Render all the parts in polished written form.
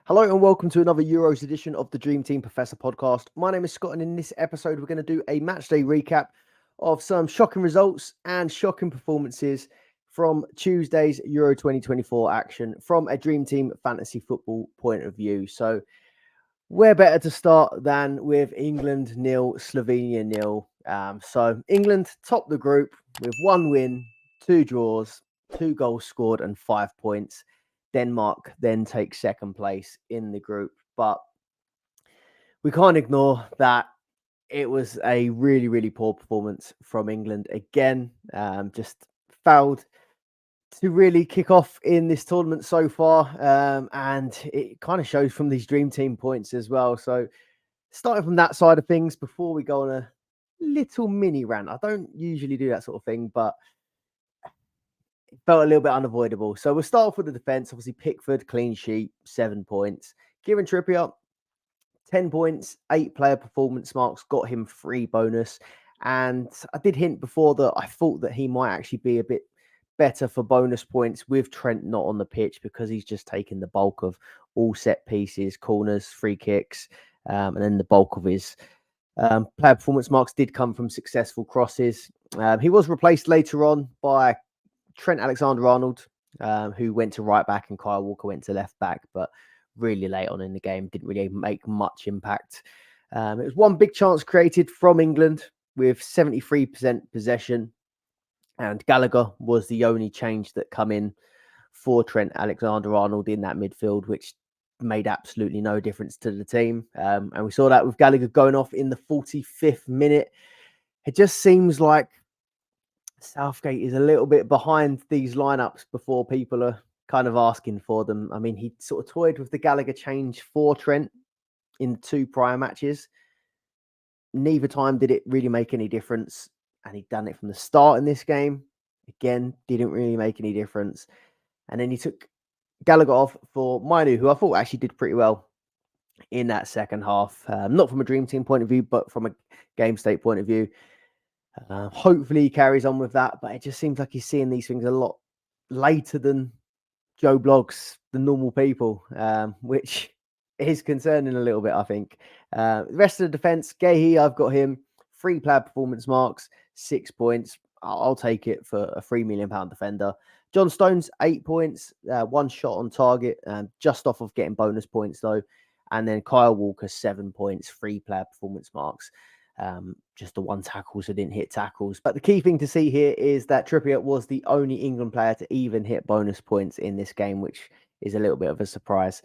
Hello and welcome to another Euros edition of the Dream Team Professor podcast. My name is Scott, and in this episode, we're going to do a matchday recap of some shocking results and shocking performances from Tuesday's Euro 2024 action from a Dream Team fantasy football point of view. So, where better to start than with England nil, Slovenia nil. So, England topped the group with one win, two draws, 2 goals scored, and 5 points. Denmark then takes second place in the group. But we can't ignore that it was a really, really poor performance from England again. Just failed to really kick off in this tournament so far. And it kind of shows from these Dream Team points as well. So starting from that side of things, before we go on a little mini rant, I don't usually do that sort of thing, but it felt a little bit unavoidable. So we'll start off with the defence. Obviously, Pickford, clean sheet, 7 points. Kieran Trippier, 10 points, 8 player performance marks, got him 3 bonus. And I did hint before that I thought that he might actually be a bit better for bonus points with Trent not on the pitch, because he's just taken the bulk of all set pieces, corners, free kicks, and then the bulk of his player performance marks did come from successful crosses. He was replaced later on by Trent Alexander-Arnold, who went to right back, and Kyle Walker went to left back, but really late on in the game, didn't really make much impact. It was one big chance created from England with 73% possession, and Gallagher was the only change that come in for Trent Alexander-Arnold in that midfield, which made absolutely no difference to the team. And we saw that with Gallagher going off in the 45th minute. It just seems like Southgate is a little bit behind these lineups before people are kind of asking for them. I mean, he sort of toyed with the Gallagher change for Trent in the 2 prior matches. Neither time did it really make any difference. And he'd done it from the start in this game. Again, didn't really make any difference. And then he took Gallagher off for Mainu, who I thought actually did pretty well in that second half. Not from a Dream Team point of view, but from a game state point of view. Hopefully he carries on with that, but it just seems like he's seeing these things a lot later than Joe Blogs, the normal people, which is concerning a little bit, I think. The rest of the defence, Gahey, I've got him 3 player performance marks, 6 points. I'll take it for a £3 million defender. John Stones, 8 points, 1 shot on target, just off of getting bonus points though. And then Kyle Walker, 7 points, 3 player performance marks. Just the 1 tackle, so didn't hit tackles. But the key thing to see here is that Trippier was the only England player to even hit bonus points in this game, which is a little bit of a surprise.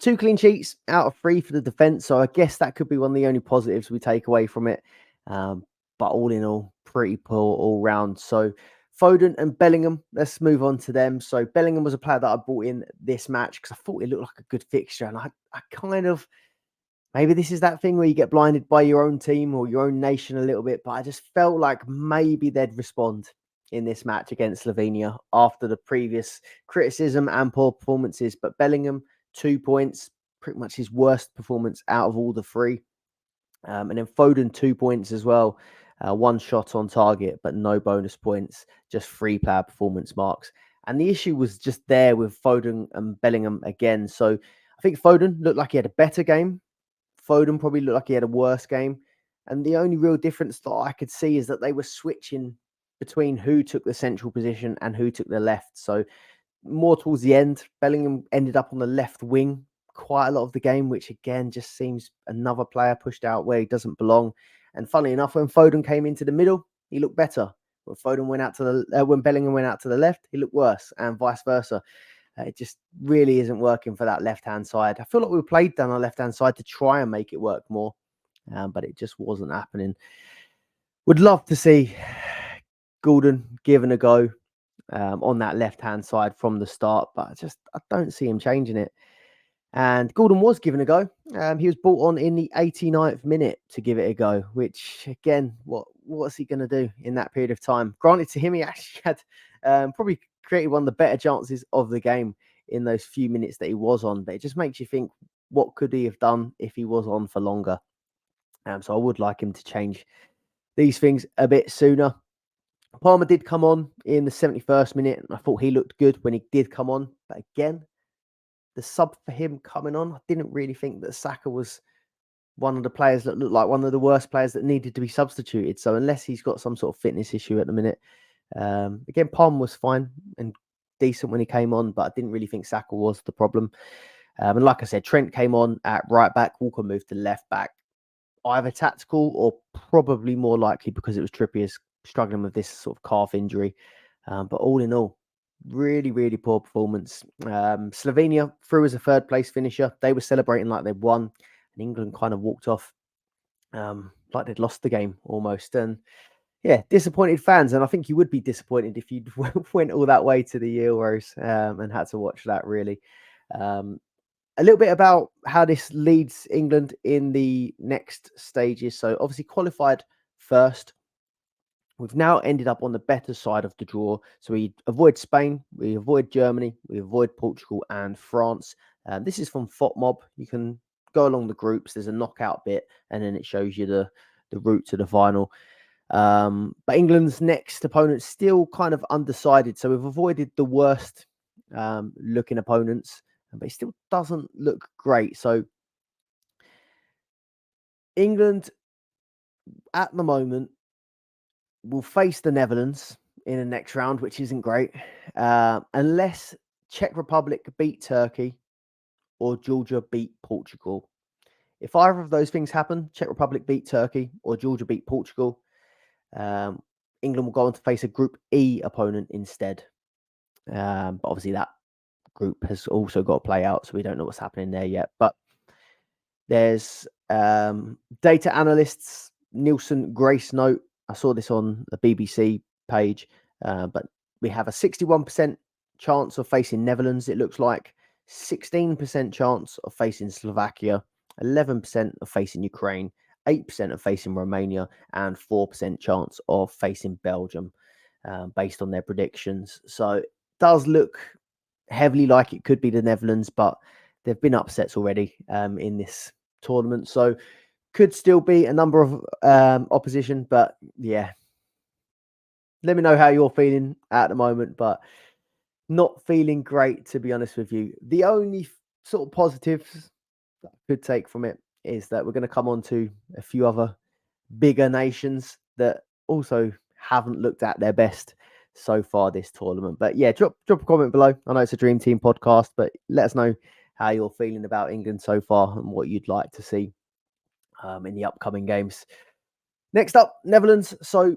2 clean sheets out of 3 for the defence, so I guess that could be one of the only positives we take away from it. But all in all, pretty poor all round. So Foden and Bellingham, let's move on to them. So Bellingham was a player that I brought in this match because I thought it looked like a good fixture, and I kind of... Maybe this is that thing where you get blinded by your own team or your own nation a little bit, but I just felt like maybe they'd respond in this match against Slovenia after the previous criticism and poor performances. But Bellingham, 2 points, pretty much his worst performance out of all the 3. And then Foden, 2 points as well. 1 shot on target, but no bonus points, just 3 player performance marks. And the issue was just there with Foden and Bellingham again. So I think Foden looked like he had a better game. Foden probably looked like he had a worse game. And the only real difference that I could see is that they were switching between who took the central position and who took the left. So more towards the end, Bellingham ended up on the left wing quite a lot of the game, which again just seems another player pushed out where he doesn't belong. And funnily enough, when Foden came into the middle, he looked better. When Foden went out to when Bellingham went out to the left, he looked worse, and vice versa. It just really isn't working for that left-hand side. I feel like we played down our left-hand side to try and make it work more, but it just wasn't happening. Would love to see Gordon given a go on that left-hand side from the start, but I don't see him changing it. And Gordon was given a go. He was brought on in the 89th minute to give it a go, which, again, what's he going to do in that period of time? Granted, to him, he actually had probably created one of the better chances of the game in those few minutes that he was on. But it just makes you think, what could he have done if he was on for longer? So I would like him to change these things a bit sooner. Palmer did come on in the 71st minute, and I thought he looked good when he did come on. But again, the sub for him coming on. I didn't really think that Saka was one of the players that looked like one of the worst players that needed to be substituted. So unless he's got some sort of fitness issue at the minute, again, Palm was fine and decent when he came on, but I didn't really think Saka was the problem. And like I said, Trent came on at right back, Walker moved to left back, either tactical or probably more likely because it was Trippier's struggling with this sort of calf injury. But all in all, really, really poor performance. Slovenia through as a third place finisher. They were celebrating like they'd won, and England kind of walked off like they'd lost the game almost. And yeah, disappointed fans. And I think you would be disappointed if you went all that way to the Euros and had to watch that, really. A little bit about how this leads England in the next stages. So obviously qualified first. We've now ended up on the better side of the draw. So we avoid Spain, we avoid Germany, we avoid Portugal and France. This is from FOTMob. You can go along the groups. There's a knockout bit, and then it shows you the route to the final. But England's next opponent's still kind of undecided. So we've avoided the worst looking opponents, but it still doesn't look great. So England at the moment will face the Netherlands in the next round, which isn't great, unless Czech Republic beat Turkey or Georgia beat Portugal. If either of those things happen, Czech Republic beat Turkey or Georgia beat Portugal, England will go on to face a Group E opponent instead. But obviously that group has also got to play out, so we don't know what's happening there yet. But there's data analysts Nielsen Grace note. I saw this on the BBC page, but we have a 61% chance of facing Netherlands, it looks like, 16% chance of facing Slovakia, 11% of facing Ukraine, 8% of facing Romania, and 4% chance of facing Belgium, based on their predictions. So it does look heavily like it could be the Netherlands, but there have been upsets already in this tournament. So could still be a number of opposition, but yeah. Let me know how you're feeling at the moment, but not feeling great, to be honest with you. The only sort of positives that I could take from it is that we're going to come on to a few other bigger nations that also haven't looked at their best so far this tournament. But yeah, drop a comment below. I know it's a Dream Team podcast, but let us know how you're feeling about England so far and what you'd like to see in the upcoming games. Next up, Netherlands. So,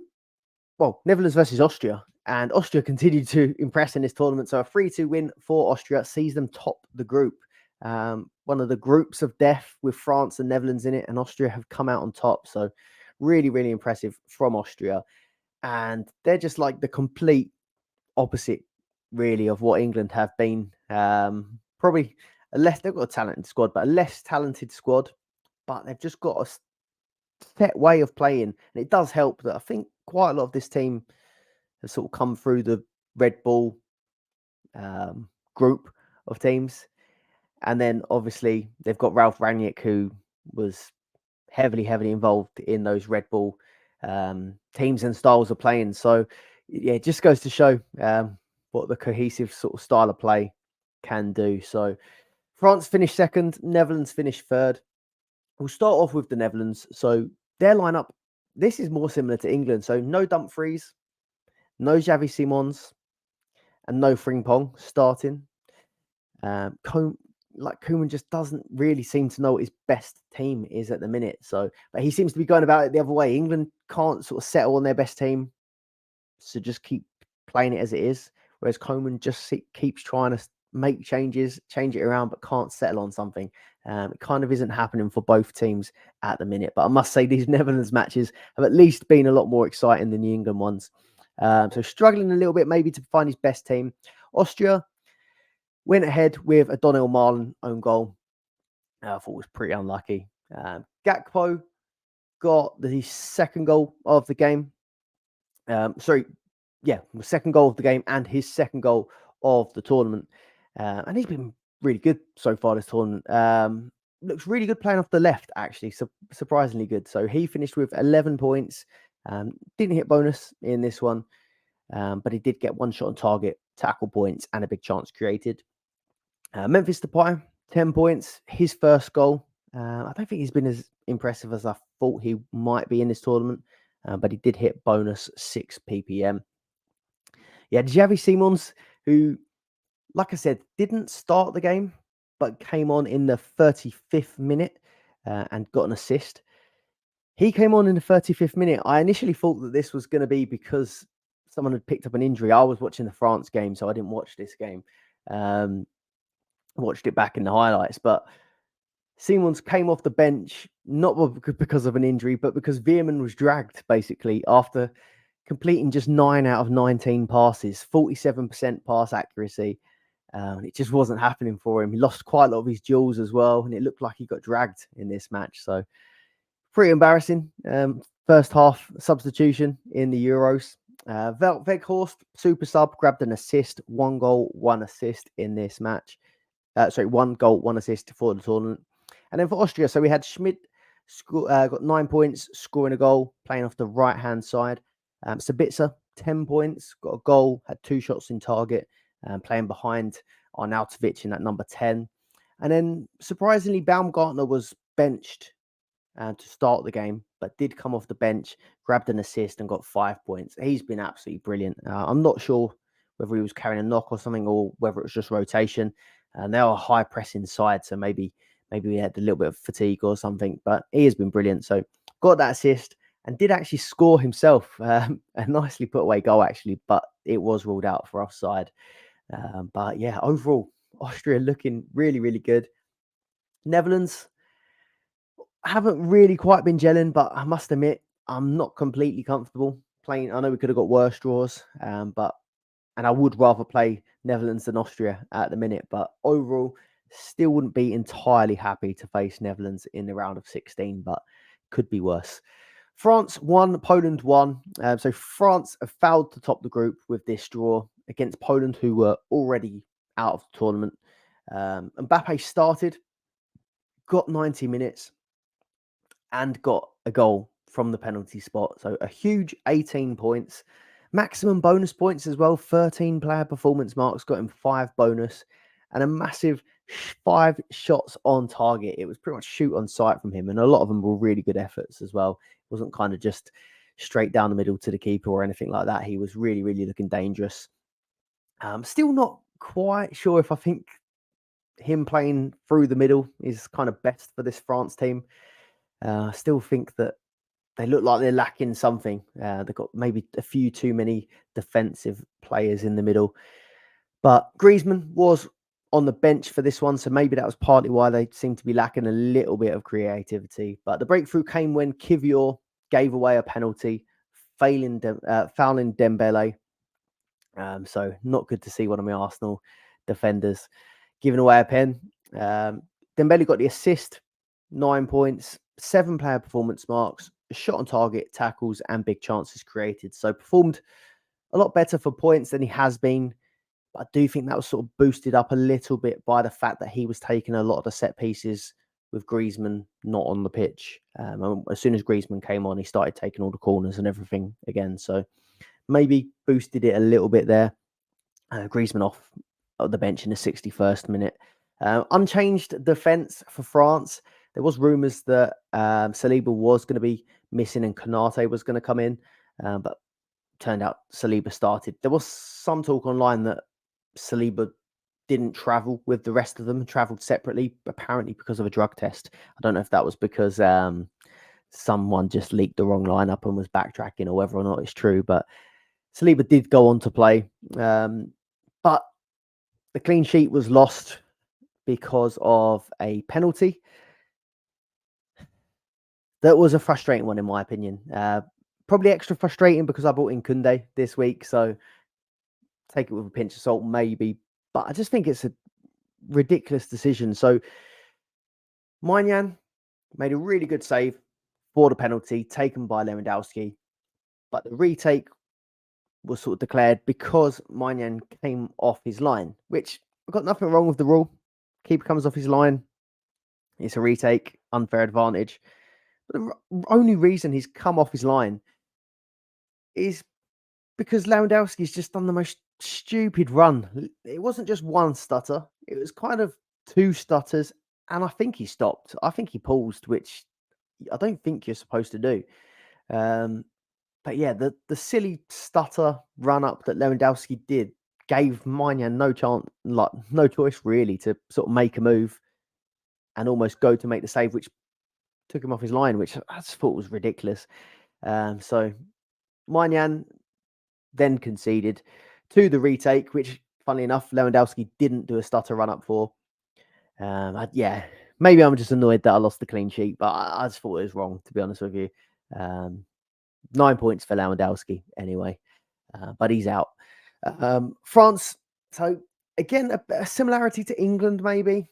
Netherlands versus Austria. And Austria continued to impress in this tournament. So a 3-2 win for Austria sees them top the group. One of the groups of death with France and Netherlands in it. And Austria have come out on top. So really, really impressive from Austria. And they're just like the complete opposite, really, of what England have been. Probably they've got a talented squad, but a less talented squad. But they've just got a set way of playing. And it does help that I think quite a lot of this team has sort of come through the Red Bull group of teams. And then obviously they've got Ralph Rangnick, who was heavily involved in those Red Bull teams and styles of playing. So yeah, it just goes to show what the cohesive sort of style of play can do. So France finished second, Netherlands finished third. We'll start off with the Netherlands. So their lineup, this is more similar to England. So no Dumfries, no Xavi Simons, and no Frimpong starting. Koeman just doesn't really seem to know what his best team is at the minute. So, but he seems to be going about it the other way. England can't sort of settle on their best team, so just keep playing it as it is. Whereas Koeman just keeps trying to make changes, change it around, but can't settle on something. It kind of isn't happening for both teams at the minute. But I must say these Netherlands matches have at least been a lot more exciting than the England ones. So struggling a little bit maybe to find his best team. Austria went ahead with a Donnell Marlon own goal. I thought it was pretty unlucky. Gakpo got the second goal of the game. Second goal of the game and his second goal of the tournament. And he's been really good so far this tournament. Looks really good playing off the left, actually. Surprisingly good. So he finished with 11 points. Didn't hit bonus in this one, but he did get one shot on target, tackle points, and a big chance created. Memphis Depay, 10 points, his first goal. I don't think he's been as impressive as I thought he might be in this tournament, but he did hit bonus 6 ppm. Yeah, Xavi Simons, who, like I said, didn't start the game, but came on in the 35th minute and got an assist. He came on in the 35th minute. I initially thought that this was going to be because someone had picked up an injury. I was watching the France game, so I didn't watch this game. Watched it back in the highlights, but Simons came off the bench not because of an injury, but because Veerman was dragged basically after completing just 9 out of 19 passes, 47% pass accuracy. It just wasn't happening for him. He lost quite a lot of his duels as well, and it looked like he got dragged in this match. So pretty embarrassing. First half substitution in the Euros. Weghorst, super sub, grabbed an assist, 1 goal, 1 assist in this match. 1 goal, 1 assist for the tournament. And then for Austria, so we had Schmidt got 9 points, scoring a goal, playing off the right-hand side. Sabitzer, 10 points, got a goal, had 2 shots in target, playing behind Arnautovic in that number 10. And then, surprisingly, Baumgartner was benched to start the game, but did come off the bench, grabbed an assist and got 5 points. He's been absolutely brilliant. I'm not sure whether he was carrying a knock or something or whether it was just rotation. And they are a high pressing side, so maybe he had a little bit of fatigue or something, but he has been brilliant. So got that assist and did actually score himself. A nicely put away goal, actually, but it was ruled out for offside. But yeah, overall, Austria looking really, really good. Netherlands haven't really quite been gelling, but I must admit, I'm not completely comfortable playing. I know we could have got worse draws, and I would rather play Netherlands than Austria at the minute, but overall, still wouldn't be entirely happy to face Netherlands in the round of 16, but could be worse. France won, Poland won. So France have failed to top the group with this draw against Poland, who were already out of the tournament. Mbappe started, got 90 minutes, and got a goal from the penalty spot. So a huge 18 points. Maximum bonus points as well. 13 player performance marks, got him 5 bonus, and a massive 5 shots on target. It was pretty much shoot on sight from him, and a lot of them were really good efforts as well. It wasn't kind of just straight down the middle to the keeper or anything like that. He was really, really looking dangerous. Still not quite sure if I think him playing through the middle is kind of best for this France team. I still think that they look like they're lacking something. They've got maybe a few too many defensive players in the middle. But Griezmann was on the bench for this one, so maybe that was partly why they seem to be lacking a little bit of creativity. But the breakthrough came when Kivior gave away a penalty, fouling Dembele. So not good to see one of my Arsenal defenders giving away a pen. Dembele got the assist, 9 points, 7 player performance marks, shot on target, tackles, and big chances created. So performed a lot better for points than he has been. But I do think that was sort of boosted up a little bit by the fact that he was taking a lot of the set pieces with Griezmann not on the pitch. As soon as Griezmann came on, he started taking all the corners and everything again. So maybe boosted it a little bit there. Griezmann off the bench in the 61st minute. Unchanged defence for France. There was rumours that Saliba was going to be missing and Konate was going to come in, but turned out Saliba started. There was some talk online that Saliba didn't travel with the rest of them, travelled separately, apparently because of a drug test. I don't know if that was because someone just leaked the wrong lineup and was backtracking or whether or not it's true, but Saliba did go on to play. But the clean sheet was lost because of a penalty. That was a frustrating one, in my opinion. Probably extra frustrating because I brought in Koundé this week, so take it with a pinch of salt, maybe. But I just think it's a ridiculous decision. So Maignan made a really good save for the penalty taken by Lewandowski, but the retake was sort of declared because Maignan came off his line, which I've got nothing wrong with the rule. Keeper comes off his line. It's a retake, unfair advantage. But the only reason he's come off his line is because Lewandowski's just done the most stupid run. It wasn't just one stutter. it was kind of two stutters, and I think he stopped. I think he paused, which I don't think you're supposed to do. Um, but yeah, the silly stutter run up that Lewandowski did gave Maignan no chance, like no choice really, to sort of make a move and almost go to make the save, which took him off his line, which I just thought was ridiculous. So Maignan then conceded to the retake, which, funnily enough, Lewandowski didn't do a stutter run up for. Yeah, maybe I'm just annoyed that I lost the clean sheet, but I just thought it was wrong, to be honest with you. 9 points for Lewandowski anyway, but he's out. France, so again, a similarity to England, maybe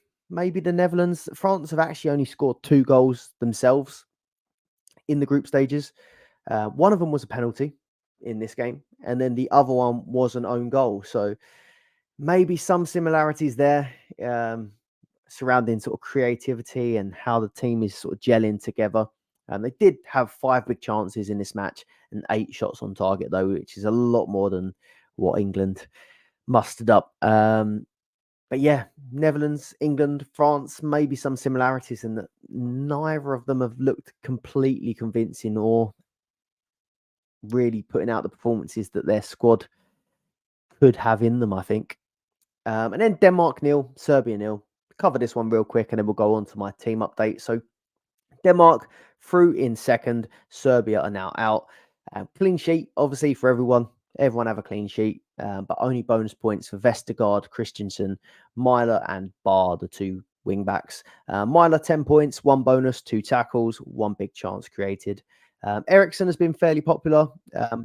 the Netherlands. France have actually only scored 2 goals themselves in the group stages. One of them was a penalty in this game, and then the other one was an own goal. So maybe some similarities there, surrounding sort of creativity and how the team is sort of gelling together. They did have 5 big chances in this match and 8 shots on target, though, which is a lot more than what England mustered up. But yeah, Netherlands, England, France, maybe some similarities in that neither of them have looked completely convincing or really putting out the performances that their squad could have in them, I think. And then Denmark 0, Serbia 0. Cover this one real quick and then we'll go on to my team update. So Denmark through in second. Serbia are now out. Clean sheet, obviously, for everyone. Everyone have a clean sheet, but only bonus points for Vestergaard, Christensen, Myler, and Barr, the 2 wing backs. Myler 10 points, 1 bonus, 2 tackles, 1 big chance created. Ericsson has been fairly popular.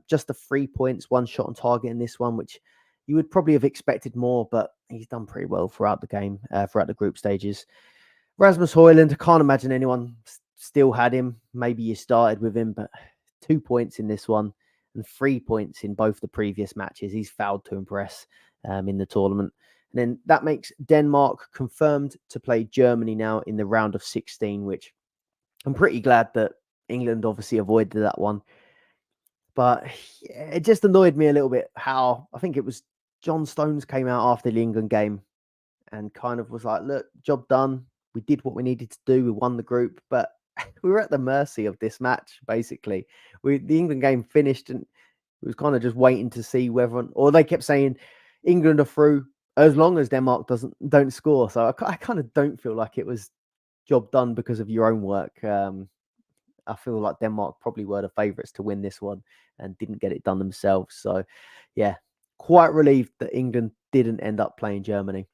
Just the 3 points, 1 shot on target in this one, which you would probably have expected more, but he's done pretty well throughout the game, throughout the group stages. Rasmus Højlund, I can't imagine anyone still had him. Maybe you started with him, but 2 points in this one and 3 points in both the previous matches. He's failed to impress in the tournament. And then that makes Denmark confirmed to play Germany now in the round of 16, which I'm pretty glad that England obviously avoided that one. But it just annoyed me a little bit how I think it was John Stones came out after the England game and kind of was like, look, job done. We did what we needed to do. We won the group, but we were at the mercy of this match, basically. The England game finished and it was kind of just waiting to see whether, or they kept saying England are through as long as Denmark don't score. So I kind of don't feel like it was job done because of your own work. I feel like Denmark probably were the favourites to win this one and didn't get it done themselves. So, yeah, quite relieved that England didn't end up playing Germany.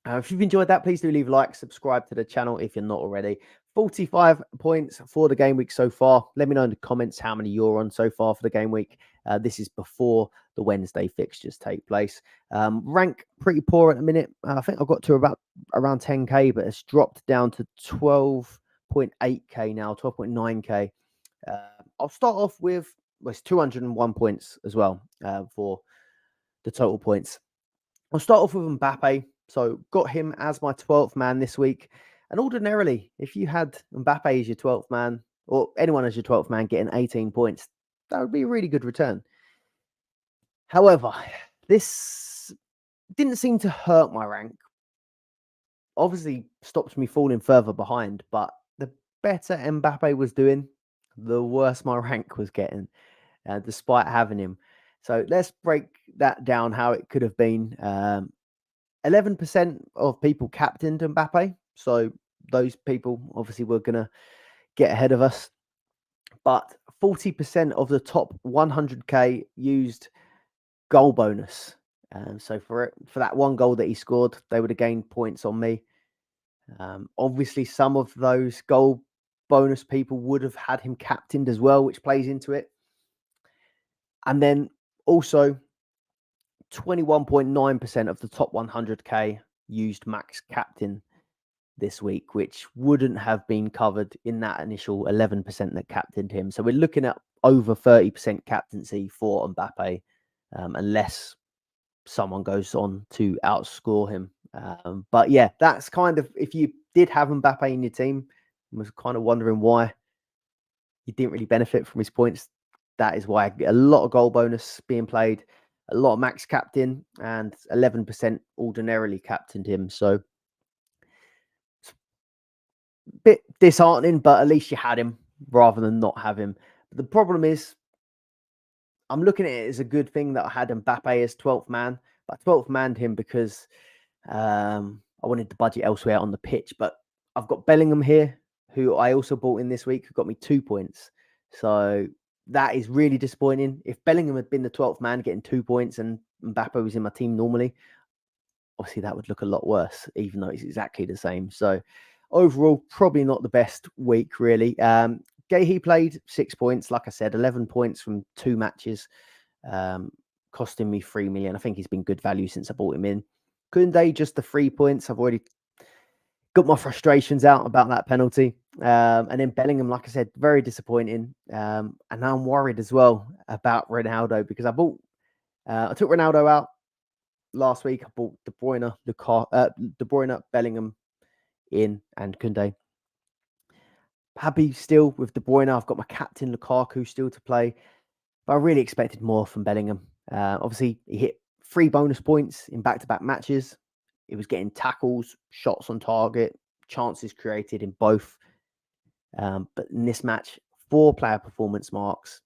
If you've enjoyed that, please do leave a like, subscribe to the channel if you're not already. 45 points for the game week so far. Let me know in the comments how many you're on so far for the game week. This is before the Wednesday fixtures take place. Rank pretty poor at the minute. I think I got to about around 10k, but it's dropped down to 12.8k now, 12.9k. I'll start off with, well, it's 201 points as well for the total points. I'll start off with Mbappe. So got him as my 12th man this week. And ordinarily, if you had Mbappe as your 12th man, or anyone as your 12th man getting 18 points, that would be a really good return. However, this didn't seem to hurt my rank. Obviously, stopped me falling further behind, but the better Mbappe was doing, the worse my rank was getting, despite having him. So let's break that down, how it could have been. 11% of people captained Mbappe. So those people obviously were going to get ahead of us. But 40% of the top 100k used goal bonus. So for that 1 goal that he scored, they would have gained points on me. Obviously, some of those goal bonus people would have had him captained as well, which plays into it. And then also 21.9% of the top 100k used max captain this week, which wouldn't have been covered in that initial 11% that captained him. So we're looking at over 30% captaincy for Mbappe, unless someone goes on to outscore him. But yeah, that's kind of, if you did have Mbappe in your team, I was kind of wondering why you didn't really benefit from his points. That is why a lot of goal bonus being played. a lot of max captain and 11% ordinarily captained him. So it's a bit disheartening, but at least you had him rather than not have him. But the problem is, I'm looking at it as a good thing that I had Mbappe as 12th man, but I 12th manned him because I wanted to budget elsewhere on the pitch. But I've got Bellingham here, who I also bought in this week, who got me 2 points. So that is really disappointing. If Bellingham had been the 12th man getting 2 points and Mbappe was in my team normally, obviously that would look a lot worse, even though it's exactly the same. So overall, probably not the best week, really. Gahey played 6 points. Like I said, 11 points from 2 matches, costing me 3 million. I think he's been good value since I bought him in. Koundé, just the 3 points. I've already got my frustrations out about that penalty. And then Bellingham, like I said, very disappointing. And now I'm worried as well about Ronaldo because I took Ronaldo out last week. I bought De Bruyne, Bellingham in, and Koundé. Happy still with De Bruyne. I've got my captain Lukaku still to play, but I really expected more from Bellingham. Obviously, he hit 3 bonus points in back-to-back matches. He was getting tackles, shots on target, chances created in both. But in this match, 4 player performance marks,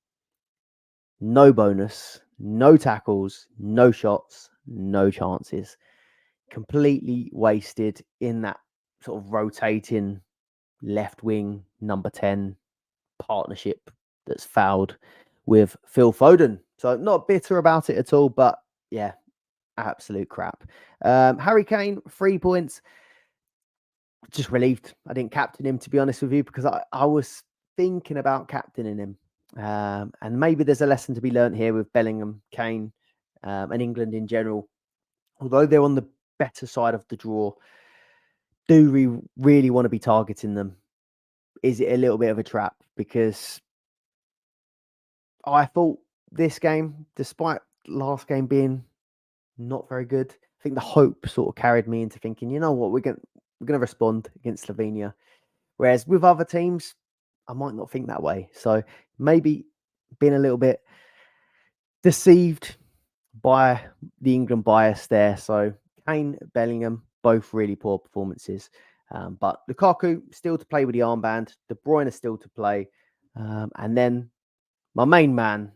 no bonus, no tackles, no shots, no chances. Completely wasted in that sort of rotating left wing number 10 partnership that's fouled with Phil Foden. So not bitter about it at all, but yeah, absolute crap. Harry Kane, 3 points. Just relieved I didn't captain him, to be honest with you, because I was thinking about captaining him. And maybe there's a lesson to be learned here with Bellingham, Kane, and England in general. Although they're on the better side of the draw, do we really want to be targeting them? Is it a little bit of a trap? Because I thought this game, despite last game being not very good, I think the hope sort of carried me into thinking, you know what, we're going to respond against Slovenia. Whereas with other teams, I might not think that way. So maybe being a little bit deceived by the England bias there. So Kane, Bellingham, both really poor performances. But Lukaku still to play with the armband. De Bruyne still to play. And then my main man,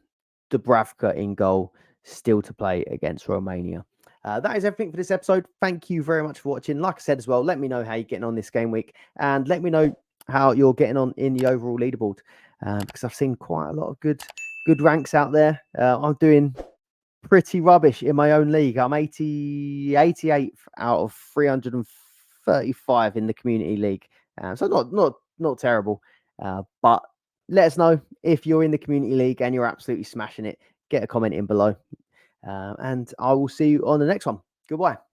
Dubravka in goal, still to play against Romania. That is everything for this episode. Thank you very much for watching. Like I said as well, let me know how you're getting on this game week, and let me know how you're getting on in the overall leaderboard, because I've seen quite a lot of good ranks out there. I'm doing pretty rubbish in my own league. I'm 88th out of 335 in the community league. So not terrible. But let us know if you're in the community league and you're absolutely smashing it. Get a comment in below. And I will see you on the next one. Goodbye.